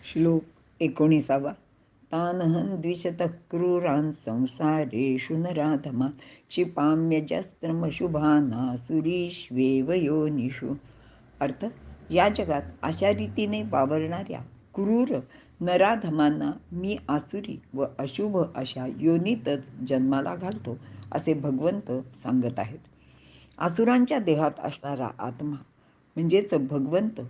श्लोक 19. तानहं द्विषतः क्रूरान् संसारेषु नराधमा क्षिपाम्यजस्त्रमशुभानासुरीष्वेव योनिषु. अर्थ, या जगात अशा रीतीने वावरणाऱ्या क्रूर नराधमांना मी आसुरी व अशुभ अशा योनीतच जन्माला घालतो, असे भगवंत सांगत आहेत. आसुरांच्या देहात असणारा आत्मा म्हणजेच भगवंत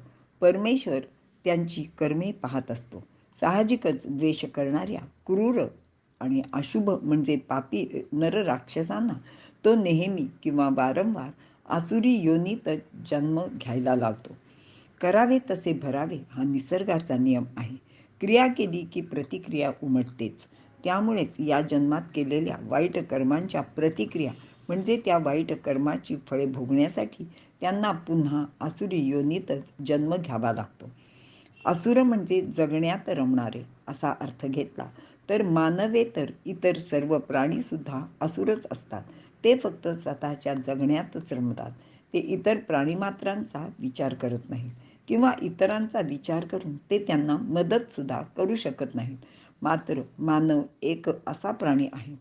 परमेश्वर त्यांची कर्मे पाहत असतो. साहजिकच द्वेष करणाऱ्या क्रूर आणि अशुभ म्हणजे पापी नरराक्षसांना तो नेहमी किंवा वारंवार आसुरी योनीत जन्म घ्यायला लावतो. करावे तसे भरावे हा निसर्गाचा नियम आहे. क्रिया केली की प्रतिक्रिया उमटतेच. त्यामुळेच या जन्मात केलेल्या वाईट कर्मांच्या प्रतिक्रिया म्हणजे त्या वाईट कर्माची फळे भोगण्यासाठी त्यांना पुन्हा आसुरी योनीतच जन्म घ्यावा लागतो. असुर म्हणजे जगण्यात रमणारे असा अर्थ घेतला तर मानवेतर इतर सर्व प्राणीसुद्धा असुरच असतात. ते फक्त स्वतःच्या जगण्यातच रमतात. ते इतर प्राणीमात्रांचा विचार करत नाहीत किंवा इतरांचा विचार करून ते त्यांना मदतसुद्धा करू शकत नाहीत. मात्र मानव एक असा प्राणी आहे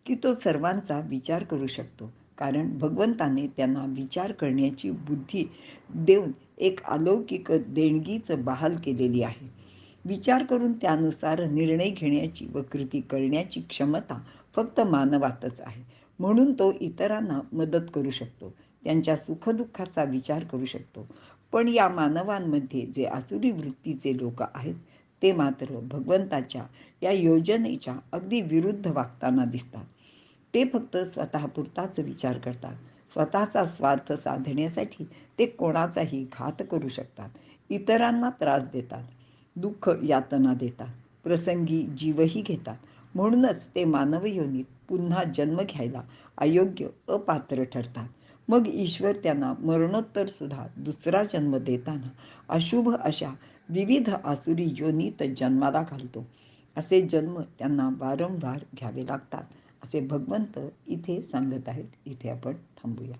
की तो सर्वांचा विचार करू शकतो, कारण भगवंताने त्यांना विचार करण्याची बुद्धी देऊन एक अलौकिक देणगीच बहाल केलेली आहे. विचार करून त्यानुसार निर्णय घेण्याची व कृती करण्याची क्षमता फक्त मानवातच आहे. म्हणून तो इतरांना मदत करू शकतो, त्यांच्या सुखदुःखाचा विचार करू शकतो. पण या मानवांमध्ये जे आसुरी वृत्तीचे लोक आहेत ते मात्र भगवंताच्या या योजनेच्या अगदी विरुद्ध वागताना दिसतात. ते फक्त स्वतःपुरताच विचार करतात. स्वतःचा स्वार्थ साधण्यासाठी ते कोणाचाही घात करू शकतात, इतरांना त्रास देतात, दुःख यातना देतात, प्रसंगी जीवही घेतात. म्हणूनच ते मानव योनीत पुन्हा जन्म घ्यायला अयोग्य अपात्र ठरतात. मग ईश्वर त्यांना मरणोत्तर सुद्धा दुसरा जन्म देताना अशुभ अशा विविध आसुरी योनीत जन्माला घालतो. असे जन्म त्यांना वारंवार घ्यावे लागतात असे भगवंत इथे सांगत आहेत. इथे आपण थांबूया.